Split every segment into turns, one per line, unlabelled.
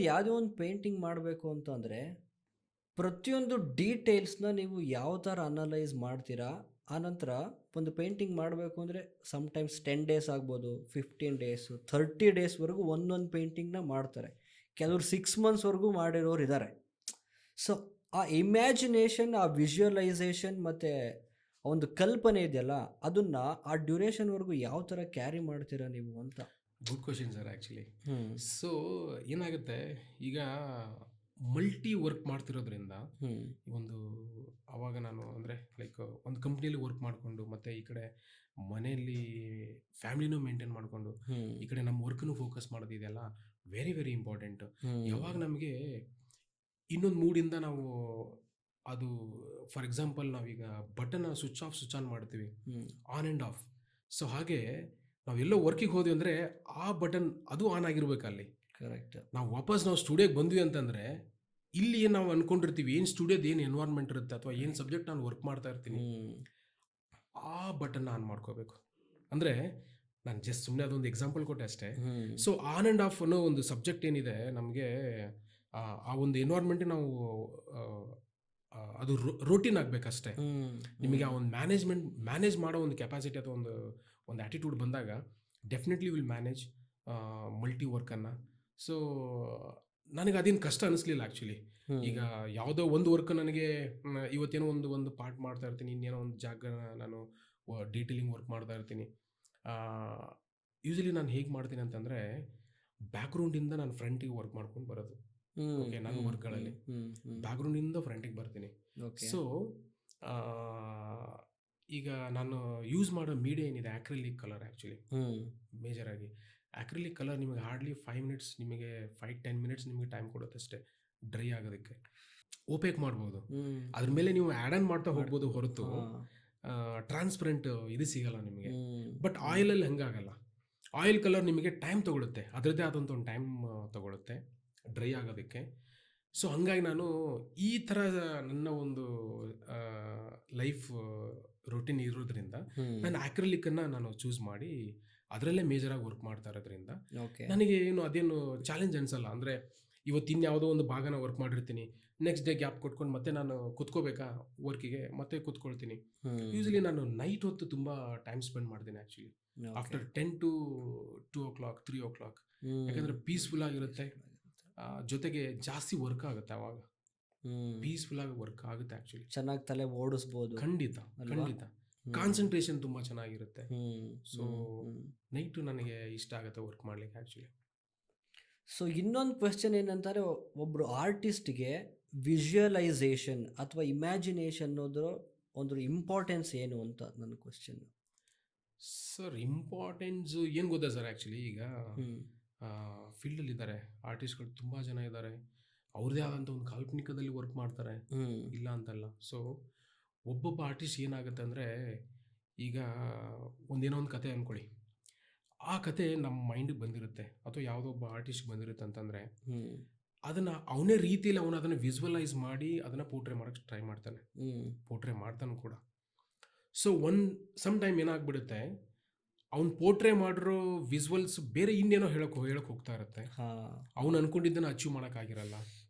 ಯಾವುದೇ ಒಂದು ಪೇಂಟಿಂಗ್ ಮಾಡಬೇಕು ಅಂತಂದರೆ ಪ್ರತಿಯೊಂದು ಡೀಟೇಲ್ಸ್ನ ನೀವು ಯಾವ ಥರ ಅನಲೈಸ್ ಮಾಡ್ತೀರಾ? ಆನಂತರ ಒಂದು ಪೇಂಟಿಂಗ್ ಮಾಡಬೇಕು ಅಂದರೆ ಸಮ್‌ಟೈಮ್ಸ್ 10 ಡೇಸ್ ಆಗ್ಬೋದು, 15 ಡೇಸು, 30 ಡೇಸ್‌ವರೆಗೂ ಒಂದೊಂದು ಪೇಂಟಿಂಗ್‌ನ ಮಾಡ್ತಾರೆ. ಕೆಲವ್ರು 6 ಮಂತ್ಸ್‌ವರೆಗೂ ಮಾಡಿರೋರಿದ್ದಾರೆ. ಸೊ, ಆ ಇಮ್ಯಾಜಿನೇಷನ್, ಆ ವಿಜುವಲೈಸೇಷನ್ ಮತ್ತು ಆ ಒಂದು ಕಲ್ಪನೆ ಇದೆಯಲ್ಲ, ಅದನ್ನ ಆ ಡ್ಯೂರೇಷನ್‌ವರೆಗೂ ಯಾವ ಥರ ಕ್ಯಾರಿ ಮಾಡ್ತೀರಾ ನೀವು ಅಂತ?
Good question sir actually.
Hmm.
So ಏನಾಗುತ್ತೆ, ಈಗ ಮಲ್ಟಿ ವರ್ಕ್ ಮಾಡ್ತಿರೋದ್ರಿಂದ
ಹ್ಮ್.
ಒಂದು ಅವಾಗ ನಾನು ಅಂದರೆ ಲೈಕ್ ಒಂದು ಕಂಪ್ನಿಯಲ್ಲಿ ವರ್ಕ್ ಮಾಡಿಕೊಂಡು ಮತ್ತು ಈ ಕಡೆ ಮನೆಯಲ್ಲಿ ಫ್ಯಾಮಿಲಿನೂ ಮೇಂಟೈನ್ ಮಾಡಿಕೊಂಡು
ಹ್ಮ್.
ಈ ಕಡೆ ನಮ್ಮ ವರ್ಕ್ನು ಫೋಕಸ್ ಮಾಡೋದು ಇದೆಲ್ಲ ವೆರಿ ವೆರಿ ಇಂಪಾರ್ಟೆಂಟ್.
ಹ್ಮ್.
ಯಾವಾಗ ನಮಗೆ ಇನ್ನೊಂದು ಮೂಡಿಂದ ನಾವು ಅದು ಫಾರ್ ಎಕ್ಸಾಂಪಲ್ ನಾವೀಗ button switch off switch on ಮಾಡ್ತೀವಿ,
hmm.
On and off. So ಹಾಗೆ ನಾವೆಲ್ಲೋ ವರ್ಕಿಗೆ ಹೋದ್ವಿ ಅಂದರೆ ಆ ಬಟನ್ ಅದು ಆನ್ ಆಗಿರ್ಬೇಕು ಅಲ್ಲಿ.
ಕರೆಕ್ಟ್.
ನಾವು ಸ್ಟುಡಿಯೋಗೆ ಬಂದ್ವಿ ಅಂತಂದರೆ ಇಲ್ಲಿ ಏನು ನಾವು ಅಂದ್ಕೊಂಡಿರ್ತೀವಿ, ಏನು ಸ್ಟುಡಿಯೋದು ಏನು ಎನ್ವೈರ್ಮೆಂಟ್ ಇರುತ್ತೆ ಅಥವಾ ಏನು ಸಬ್ಜೆಕ್ಟ್ ನಾನು ವರ್ಕ್ ಮಾಡ್ತಾ ಇರ್ತೀನಿ,
ಹ್ಮ್.
ಆ ಬಟನ್ನ ಆನ್ ಮಾಡ್ಕೋಬೇಕು. ಅಂದರೆ ನಾನು ಜಸ್ಟ್ ಸುಮ್ಮನೆ ಅದೊಂದು ಎಕ್ಸಾಂಪಲ್ ಕೊಟ್ಟೆ ಅಷ್ಟೇ.
ಹ್ಮ್.
ಸೊ ಆನ್ ಆ್ಯಂಡ್ ಆಫ್ ಅನ್ನೋ ಒಂದು ಸಬ್ಜೆಕ್ಟ್ ಏನಿದೆ ನಮಗೆ, ಆ ಒಂದು ಎನ್ವೈರ್ಮೆಂಟ್ ನಾವು ಅದು ರೋಟೀನ್ ಆಗಬೇಕಷ್ಟೇ.
ಹ್ಮ್.
ನಿಮಗೆ ಆ ಒಂದು ಮ್ಯಾನೇಜ್ ಮಾಡೋ ಒಂದು ಕೆಪಾಸಿಟಿ ಅಥವಾ ಒಂದು ಆ್ಯಟಿಟ್ಯೂಡ್ ಬಂದಾಗ ಡೆಫಿನೆಟ್ಲಿ ವಿಲ್ ಮ್ಯಾನೇಜ್ ಮಲ್ಟಿ ವರ್ಕನ್ನು. ಸೊ ನನಗೆ ಅದೇನು ಕಷ್ಟ ಅನ್ನಿಸ್ಲಿಲ್ಲ ಆ್ಯಕ್ಚುಲಿ.
ಹ್ಮ್.
ಈಗ ಯಾವುದೋ ಒಂದು ವರ್ಕ್ ನನಗೆ ಇವತ್ತೇನೋ ಒಂದು ಪಾರ್ಟ್ ಮಾಡ್ತಾ ಇರ್ತೀನಿ, ಇನ್ನೇನೋ ಒಂದು ಜಾಗ ನಾನು ಡೀಟೇಲಿಂಗ್ ವರ್ಕ್ ಮಾಡ್ತಾ ಇರ್ತೀನಿ. ಯೂಶಲಿ ನಾನು ಹೇಗೆ ಮಾಡ್ತೀನಿ ಅಂತಂದರೆ ಬ್ಯಾಕ್ಗ್ರೌಂಡಿಂದ ನಾನು ಫ್ರಂಟಿಗೆ ವರ್ಕ್ ಮಾಡ್ಕೊಂಡು ಬರೋದು.
ಹ್ಮ್.
ಓಕೆ, ನನ್ನ
ಹ್ಮ್.
ವರ್ಕ್ಗಳಲ್ಲಿ
ಹ್ಮ್. ಹ್ಮ್.
ಬ್ಯಾಕ್ಗ್ರೌಂಡಿಂದ ಫ್ರಂಟಿಗೆ ಬರ್ತೀನಿ.
ಓಕೆ.
ಸೊ ಈಗ ನಾನು ಯೂಸ್ ಮಾಡೋ ಮೀಡಿಯಾ ಏನಿದೆ ಆ್ಯಕ್ರಿಲಿಕ್ ಕಲರ್ ಆ್ಯಕ್ಚುಲಿ
ಹ್ಮ್.
ಮೇಜರಾಗಿ. ಆ್ಯಕ್ರಿಲಿಕ್ ಕಲರ್ ನಿಮಗೆ ಹಾರ್ಡ್ಲಿ 5 ಮಿನಿಟ್ಸ್, ನಿಮಗೆ 5-10 ಮಿನಿಟ್ಸ್ ನಿಮಗೆ ಟೈಮ್ ಕೊಡುತ್ತೆ ಅಷ್ಟೇ ಡ್ರೈ ಆಗೋದಕ್ಕೆ. ಓಪೇಕ್ ಮಾಡ್ಬೋದು,
ಹ್ಮ್.
ಅದ್ರ ಮೇಲೆ ನೀವು ಆ್ಯಡ್ ಆನ್ ಮಾಡ್ತಾ ಹೋಗ್ಬೋದು ಹೊರತು
ಹಾ.
ಟ್ರಾನ್ಸ್ಪರೆಂಟ್ ಇದು ಸಿಗಲ್ಲ ನಿಮಗೆ.
ಹ್ಮ್.
ಬಟ್ ಆಯಿಲಲ್ಲಿ ಹಂಗಾಗಲ್ಲ. ಆಯಿಲ್ ಕಲರ್ ನಿಮಗೆ ಟೈಮ್ ತೊಗೊಳುತ್ತೆ, ಅದರದ್ದೇ ಆದಂಥ ಒಂದು ಟೈಮ್ ತೊಗೊಳುತ್ತೆ ಡ್ರೈ ಆಗೋದಕ್ಕೆ. ಸೊ ಹಂಗಾಗಿ ನಾನು ಈ ಥರ ನನ್ನ ಒಂದು ಲೈಫ್ ರೂಟೀನ್ ಇರೋದ್ರಿಂದ
ಹ್ಮ್.
ನಾನು ಆ್ಯಕ್ರಿಲಿಕ್ಕನ್ನು ನಾನು ಚೂಸ್ ಮಾಡಿ ಅದರಲ್ಲೇ ಮೇಜರಾಗಿ ವರ್ಕ್ ಮಾಡ್ತಾ ಇರೋದ್ರಿಂದ
ಓಕೆ.
ನನಗೆ ಅದೇನು ಚಾಲೆಂಜ್ ಅನಿಸಲ್ಲ. ಅಂದರೆ ಇವತ್ತು ಇನ್ಯಾವುದೋ ಒಂದು ಭಾಗನ ವರ್ಕ್ ಮಾಡಿರ್ತೀನಿ, ನೆಕ್ಸ್ಟ್ ಡೇ ಗ್ಯಾಪ್ ಕೊಟ್ಕೊಂಡು ಮತ್ತೆ ನಾನು ಕುತ್ಕೋಬೇಕಾ ವರ್ಕಿಗೆ, ಮತ್ತೆ ಕುತ್ಕೊಳ್ತೀನಿ.
ಹ್ಮ್.
ಯೂಶಲಿ ನಾನು ನೈಟ್ ಹೊತ್ತು ತುಂಬ ಟೈಮ್ ಸ್ಪೆಂಡ್ ಮಾಡ್ತೀನಿ actually,
okay.
After 10 to 2 o'clock 3 o'clock.
ಹ್ಮ್.
ಯಾಕಂದರೆ ಪೀಸ್ಫುಲ್ ಆಗಿರುತ್ತೆ, ಜೊತೆಗೆ ಜಾಸ್ತಿ ವರ್ಕ್ ಆಗುತ್ತೆ ಆವಾಗ.
ಹ್ಮ್.
ಪೀಸ್ಫುಲ್ಲಾಗಿ ವರ್ಕ್ ಆಗುತ್ತೆ ಆ್ಯಕ್ಚುಲಿ.
ಚೆನ್ನಾಗಿ ತಲೆ ಓಡಿಸ್ಬೋದು.
ಖಂಡಿತ
ಅಲ್ವಾ?
ಖಂಡಿತ.
ಹ್ಮ್.
ಕಾನ್ಸಂಟ್ರೇಷನ್ ತುಂಬ ಚೆನ್ನಾಗಿರುತ್ತೆ.
ಹ್ಮ್.
ಸೊ
ಹ್ಮ್.
ನೈಟು ನನಗೆ ಇಷ್ಟ ಆಗುತ್ತೆ ವರ್ಕ್ ಮಾಡ್ಲಿಕ್ಕೆ ಆ್ಯಕ್ಚುಲಿ.
ಸೊ ಇನ್ನೊಂದು ಕ್ವೆಶ್ಚನ್ ಏನಂತಾರೆ, ಒಬ್ಬರು ಆರ್ಟಿಸ್ಟ್ಗೆ ವಿಜುವಲೈಸೇಷನ್ ಅಥವಾ ಇಮ್ಯಾಜಿನೇಷನ್ ಅನ್ನೋದ್ರ ಒಂದು ಇಂಪಾರ್ಟೆನ್ಸ್ ಏನು ಅಂತ ನನ್ನ ಕ್ವೆಶ್ಚನ್.
ಸರ್ ಇಂಪಾರ್ಟೆನ್ಸು ಏನು ಗೊತ್ತಾ ಸರ್, ಆ್ಯಕ್ಚುಲಿ ಈಗ
ಹ್ಮ್.
ಫೀಲ್ಡಲ್ಲಿದ್ದಾರೆ ಆರ್ಟಿಸ್ಟ್ಗಳು ತುಂಬ ಜನ ಇದ್ದಾರೆ, ಅವ್ರದ್ದೇ ಆದಂಥ ಒಂದು ಕಾಲ್ಪನಿಕದಲ್ಲಿ ವರ್ಕ್ ಮಾಡ್ತಾರೆ,
ಹ್ಮ್.
ಇಲ್ಲ ಅಂತಲ್ಲ. ಸೊ ಒಬ್ಬೊಬ್ಬ ಆರ್ಟಿಸ್ಟ್ ಏನಾಗುತ್ತೆ ಅಂದರೆ, ಈಗ ಒಂದೇನೋ ಒಂದು ಕತೆ ಅಂದ್ಕೊಳ್ಳಿ, ಆ ಕತೆ ನಮ್ಮ ಮೈಂಡಿಗೆ ಬಂದಿರುತ್ತೆ ಅಥವಾ ಯಾವುದೋ ಒಬ್ಬ ಆರ್ಟಿಸ್ಟ್ಗೆ ಬಂದಿರುತ್ತೆ ಅಂತಂದರೆ
ಹ್ಮ್.
ಅದನ್ನು ಅವನೇ ರೀತಿಯಲ್ಲಿ ಅದನ್ನು ವಿಜುವಲೈಸ್ ಮಾಡಿ ಅದನ್ನು ಪೋರ್ಟ್ರೇ ಮಾಡೋಕ್ಕೆ ಟ್ರೈ ಮಾಡ್ತಾನೆ,
ಹ್ಮ್.
ಪೋರ್ಟ್ರೇ ಮಾಡ್ತಾನೆ ಕೂಡ. ಸೊ ಸಮ್ ಟೈಮ್ ಏನಾಗ್ಬಿಡುತ್ತೆ, ಅವ್ನು ಪೋರ್ಟ್ರೇ ಮಾಡಿರೋ ವಿಜುವಲ್ಸ್ ಬೇರೆ ಇನ್ನೇನೋ ಹೇಳಕ್ಕೆ ಹೋಗ್ತಾ ಇರುತ್ತೆ,
ಹಾ.
ಅವ್ನು ಅನ್ಕೊಂಡಿದ್ದನ್ನು ಅಚೀವ್ ಮಾಡೋಕ್ಕಾಗಿರಲ್ಲ,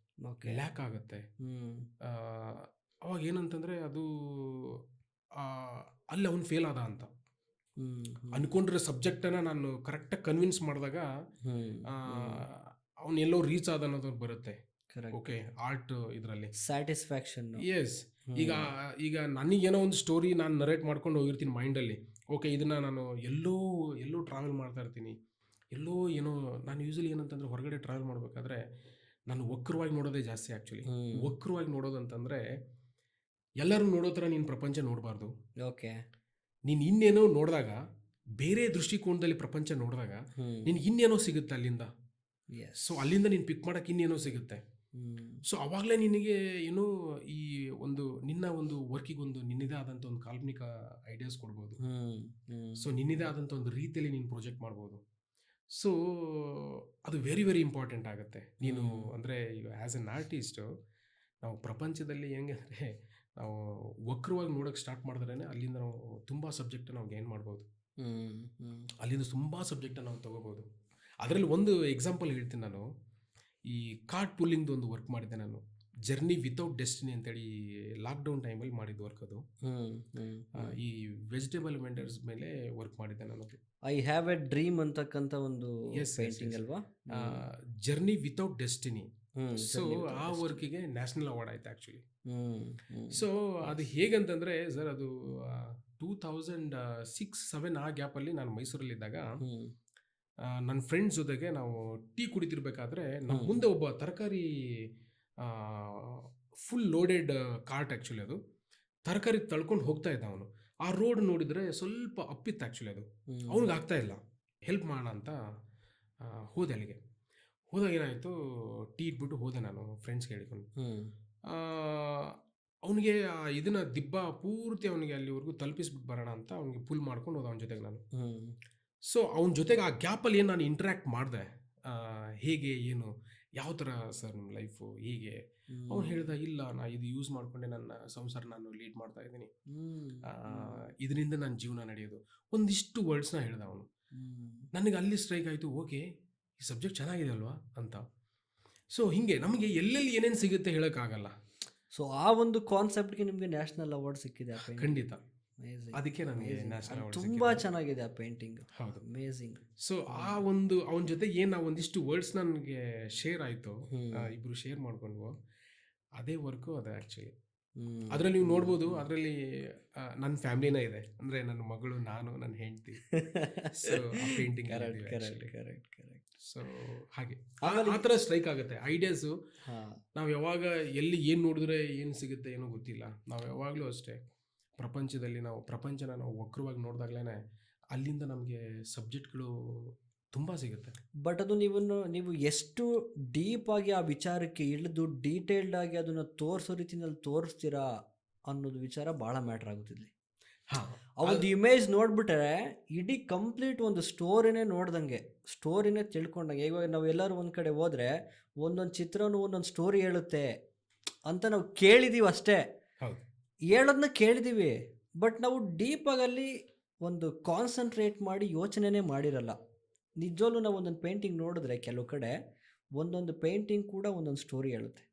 ಓಕೆ.
ಲ್ಯಾಕ್ ಆಗುತ್ತೆ.
ಹ್ಮ್.
ಅವಾಗ ಏನಂತಂದರೆ ಅದು ಅಲ್ಲಿ ಅವ್ನು ಫೇಲ್ ಆದ ಅಂತ
ಹ್ಮ್.
ಅನ್ಕೊಂಡಿರೋ ಸಬ್ಜೆಕ್ಟನ್ನು ನಾನು ಕರೆಕ್ಟಾಗಿ ಕನ್ವಿನ್ಸ್ ಮಾಡಿದಾಗ
ಹ್ಮ್.
ಅವನೆಲ್ಲೋ ರೀಚ್ ಆದ ಅನ್ನೋದು ಬರುತ್ತೆ.
ಕರೆಕ್ಟ್.
ಓಕೆ, ಆರ್ಟ್ ಇದರಲ್ಲಿ
ಸ್ಯಾಟಿಸ್ಫ್ಯಾಕ್ಷನ್.
ಎಸ್. ಈಗ ನನಗೇನೋ ಒಂದು ಸ್ಟೋರಿ ನಾನು ನರೇಟ್ ಮಾಡ್ಕೊಂಡು ಹೋಗಿರ್ತೀನಿ ಮೈಂಡಲ್ಲಿ. ಓಕೆ, ಇದನ್ನು ನಾನು ಎಲ್ಲೋ ಟ್ರಾವೆಲ್ ಮಾಡ್ತಾ ಇರ್ತೀನಿ, ಏನೋ ನಾನು ಯೂಶಲಿ ಏನಂತಂದರೆ ಹೊರಗಡೆ ಟ್ರಾವೆಲ್ ಮಾಡಬೇಕಾದ್ರೆ ನಾನು ವಕ್ರವಾಗಿ ನೋಡೋದೇ ಜಾಸ್ತಿ ಆ್ಯಕ್ಚುಲಿ. ವಕ್ರವಾಗಿ ನೋಡೋದು ಅಂತಂದರೆ ಎಲ್ಲರೂ ನೋಡೋ ಥರ ನೀನು ಪ್ರಪಂಚ ನೋಡಬಾರ್ದು.
ಓಕೆ.
ನೀನು ಇನ್ನೇನೋ ನೋಡಿದಾಗ, ಬೇರೆ ದೃಷ್ಟಿಕೋನದಲ್ಲಿ ಪ್ರಪಂಚ ನೋಡಿದಾಗ ನಿನಗೆ ಇನ್ನೇನೋ ಸಿಗುತ್ತೆ ಅಲ್ಲಿಂದ. ಸೊ ಅಲ್ಲಿಂದ ನೀನು ಪಿಕ್ ಮಾಡೋಕ್ಕೆ ಇನ್ನೇನೋ ಸಿಗುತ್ತೆ. ಸೊ ಅವಾಗಲೇ ನಿನಗೆ ಏನೋ ಈ ನಿನ್ನ ಒಂದು ವರ್ಕಿಗೆ ನಿನ್ನದೇ ಆದಂಥ ಒಂದು ಕಾಲ್ಪನಿಕ ಐಡಿಯಾಸ್ ಕೊಡ್ಬೋದು. ಸೊ ನಿನ್ನದೇ ಆದಂಥ ಒಂದು ರೀತಿಯಲ್ಲಿ ನೀನು ಪ್ರೊಜೆಕ್ಟ್ ಮಾಡ್ಬೋದು. ಸೊ ಅದು ವೆರಿ ವೆರಿ ಇಂಪಾರ್ಟೆಂಟ್ ಆಗುತ್ತೆ. ನೀನು ಅಂದರೆ ಈಗ ಆ್ಯಸ್ ಎನ್ ಆರ್ಟಿಸ್ಟು ನಾವು ಪ್ರಪಂಚದಲ್ಲಿ ಹೆಂಗೆ ಅಂದರೆ ನಾವು ವಕ್ರವಾಗಿ ನೋಡೋಕ್ಕೆ ಸ್ಟಾರ್ಟ್ ಮಾಡಿದ್ರೇ ಅಲ್ಲಿಂದ ನಾವು ತುಂಬ ಸಬ್ಜೆಕ್ಟ್ ನಾವು ಗೇನ್ ಮಾಡ್ಬೋದು, ಅಲ್ಲಿಂದ ತುಂಬ ಸಬ್ಜೆಕ್ಟನ್ನು ನಾವು ತೊಗೋಬೋದು. ಅದರಲ್ಲಿ ಒಂದು ಎಕ್ಸಾಂಪಲ್ ಹೇಳ್ತೀನಿ ನಾನು. ಈ ಕಾರ್ಡ್ ಪುಲ್ಲಿಂಗ್ದು ಒಂದು ವರ್ಕ್ ಮಾಡಿದ್ದೆ ನಾನು. ಜರ್ನಿ ವಿತೌಟ್ ಡೆಸ್ಟಿನಿ ಅಂತೇಳಿ ಲಾಕ್ಡೌನ್ ಟೈಮಲ್ಲಿ ಮಾಡಿದ ವರ್ಕ್ ಅದು. ಈ ವೆಜಿಟೇಬಲ್ ವೆಂಡರ್ಸ್ ಮೇಲೆ ವರ್ಕ್ ಮಾಡಿದ್ದೆ ನಾನು.
ಐ ಹ್ಯಾವ್ ಎ ಡ್ರೀಮ್ ಅಂತಕ್ಕಂಥ ಒಂದು ಪೇಂಟಿಂಗ್ ಅಲ್ವಾ?
Journey without destiny. ಸೊ ಆ ವರ್ಕಿಗೆ ನ್ಯಾಷನಲ್ ಅವಾರ್ಡ್ ಆಯ್ತು ಆ್ಯಕ್ಚುಲಿ. ಸೊ ಅದು ಹೇಗಂತಂದರೆ ಸರ್, ಅದು 2006-7 ಆ ಗ್ಯಾಪಲ್ಲಿ ನಾನು ಮೈಸೂರಲ್ಲಿದ್ದಾಗ ನನ್ನ ಫ್ರೆಂಡ್ಸ್ ಜೊತೆಗೆ ನಾವು ಟೀ ಕುಡಿತಿರ್ಬೇಕಾದ್ರೆ ನಮ್ಮ ಮುಂದೆ ಒಬ್ಬ ತರಕಾರಿ ಫುಲ್ ಲೋಡೆಡ್ ಕಾರ್ಟ್, ಆ್ಯಕ್ಚುಲಿ ಅದು ತರಕಾರಿ ತಳ್ಕೊಂಡು ಹೋಗ್ತಾ ಇದ್ದ ಅವನು. ಆ ರೋಡ್ ನೋಡಿದರೆ ಸ್ವಲ್ಪ ಅಪ್ಪಿತ್ತು ಆ್ಯಕ್ಚುಲಿ, ಅದು ಅವ್ನಿಗೆ ಆಗ್ತಾ ಇಲ್ಲ. ಹೆಲ್ಪ್ ಮಾಡೋಣ ಅಂತ ಹೋದೆ ಅಲ್ಲಿಗೆ. ಹೋದಾಗ ಏನಾಯಿತು, ಟೀ ಇಟ್ಬಿಟ್ಟು ಹೋದೆ ನಾನು ಫ್ರೆಂಡ್ಸ್ಗೆ ಹೇಳಿಕೊಂಡು. ಅವನಿಗೆ ಇದನ್ನ ದಿಬ್ಬ ಪೂರ್ತಿ ಅವನಿಗೆ ಅಲ್ಲಿವರೆಗೂ ತಲುಪಿಸ್ಬಿಟ್ಟು ಬರೋಣ ಅಂತ ಅವ್ನಿಗೆ ಪುಲ್ ಮಾಡ್ಕೊಂಡು ಹೋದ ಅವನ ಜೊತೆಗೆ ನಾನು. ಸೊ ಅವನ ಜೊತೆಗೆ ಆ ಗ್ಯಾಪಲ್ಲಿ ಏನು ನಾನು ಇಂಟ್ರ್ಯಾಕ್ಟ್ ಮಾಡಿದೆ, ಹೇಗೆ ಏನು ಯಾವ ಥರ ಸರ್ ನಿಮ್ಮ ಲೈಫು ಹೀಗೆ. ಅವ್ನು ಹೇಳ್ದ, ಇಲ್ಲ ನಾ ಇದು ಯೂಸ್ ಮಾಡಿಕೊಂಡೆ ನನ್ನ ಸಂಸಾರ ನಾನು ಲೀಡ್ ಮಾಡ್ತಾ ಇದ್ದೀನಿ, ಇದರಿಂದ ನನ್ನ ಜೀವನ ನಡೆಯೋದು, ಒಂದಿಷ್ಟು ವರ್ಡ್ಸ್ನ ಹೇಳ್ದ ಅವನು. ನನಗೆ ಅಲ್ಲಿ ಸ್ಟ್ರೈಕ್ ಆಯಿತು, ಓಕೆ ಈ ಸಬ್ಜೆಕ್ಟ್ ಚೆನ್ನಾಗಿದೆ ಅಲ್ವಾ ಅಂತ. ಸೊ ಹೀಗೆ ನಮಗೆ ಎಲ್ಲೆಲ್ಲಿ ಏನೇನು ಸಿಗುತ್ತೆ ಹೇಳೋಕ್ಕಾಗಲ್ಲ.
ಸೊ ಆ ಒಂದು ಕಾನ್ಸೆಪ್ಟ್ಗೆ ನಿಮಗೆ ನ್ಯಾಷನಲ್ ಅವಾರ್ಡ್ ಸಿಕ್ಕಿದೆ.
ಖಂಡಿತ, ಅದಕ್ಕೆ ನನಗೆ ನ್ಯಾಷನಲ್ ಅವಾರ್ಡ್
ತುಂಬಾ ಚೆನ್ನಾಗಿದೆ ಆ ಪೇಂಟಿಂಗ್.
ಹೌದು,
ಅಮೇಜಿಂಗ್.
ಸೊ ಆ ಒಂದು ಅವನ ಜೊತೆ ಏನು ಒಂದಿಷ್ಟು ವರ್ಡ್ಸ್ ನನಗೆ ಶೇರ್ ಆಯಿತು, ಇಬ್ಬರು ಶೇರ್ ಮಾಡ್ಕೊಂಡ್ವು. ಅದೇ ವರ್ಕು ಅದೇ ಆ್ಯಕ್ಚುಲಿ. ಅದರಲ್ಲಿ ನೀವು ನೋಡ್ಬೋದು, ಅದರಲ್ಲಿ ನನ್ನ ಫ್ಯಾಮಿಲಿನೇ ಇದೆ, ಅಂದರೆ ನನ್ನ ಮಗಳು, ನಾನು, ನನ್ನ ಹೆಂಡತಿ. ಸೊ ಆ ಪೇಂಟಿಂಗ್ ಸೊ ಹಾಗೆ ಆ ಥರ ಸ್ಟ್ರೈಕ್ ಆಗುತ್ತೆ ಐಡಿಯಾಸು. ನಾವು ಯಾವಾಗ ಎಲ್ಲಿ ಏನು ನೋಡಿದ್ರೆ ಏನು ಸಿಗುತ್ತೆ ಏನೋ ಗೊತ್ತಿಲ್ಲ. ನಾವು ಯಾವಾಗಲೂ ಅಷ್ಟೇ ಪ್ರಪಂಚದಲ್ಲಿ ಪ್ರಪಂಚನ ನಾವು ವಕ್ರವಾಗಿ ನೋಡಿದಾಗಲೇ ಅಲ್ಲಿಂದ ನಮಗೆ ಸಬ್ಜೆಕ್ಟ್ಗಳು ತುಂಬ ಸಿಗುತ್ತೆ.
ಬಟ್ ಅದು ನೀವು ಎಷ್ಟು ಡೀಪಾಗಿ ಆ ವಿಚಾರಕ್ಕೆ ಇಳಿದು ಡೀಟೇಲ್ಡ್ ಆಗಿ ಅದನ್ನು ತೋರಿಸೋ ರೀತಿಯಲ್ಲಿ ತೋರಿಸ್ತೀರಾ ಅನ್ನೋದು ವಿಚಾರ ಭಾಳ ಮ್ಯಾಟ್ರ್ ಆಗುತ್ತಿಲ್ಲಿ. ಆ ಒಂದು ಇಮೇಜ್ ನೋಡ್ಬಿಟ್ರೆ ಇಡೀ ಕಂಪ್ಲೀಟ್ ಒಂದು ಸ್ಟೋರಿನೇ ನೋಡ್ದಂಗೆ, ಸ್ಟೋರಿನೇ ತಿಳ್ಕೊಂಡಂಗೆ. ಇವಾಗ ನಾವು ಎಲ್ಲರೂ ಒಂದು ಕಡೆ ಹೋದರೆ ಒಂದೊಂದು ಚಿತ್ರನೂ ಒಂದೊಂದು ಸ್ಟೋರಿ ಹೇಳುತ್ತೆ ಅಂತ ನಾವು ಕೇಳಿದ್ದೀವಿ ಅಷ್ಟೇ, ಹೇಳೋದನ್ನ ಕೇಳಿದ್ದೀವಿ. ಬಟ್ ನಾವು ಡೀಪಾಗಿ ಅಲ್ಲಿ ಒಂದು ಕಾನ್ಸಂಟ್ರೇಟ್ ಮಾಡಿ ಯೋಚನೆನೇ ಮಾಡಿರಲ್ಲ. ನಿಜವಾಗ್ಲೂ ನಾವು ಒಂದೊಂದು ಪೇಂಟಿಂಗ್ ನೋಡಿದ್ರೆ ಕೆಲವು ಕಡೆ ಒಂದೊಂದು ಪೇಂಟಿಂಗ್ ಕೂಡ ಒಂದೊಂದು ಸ್ಟೋರಿ ಹೇಳುತ್ತೆ.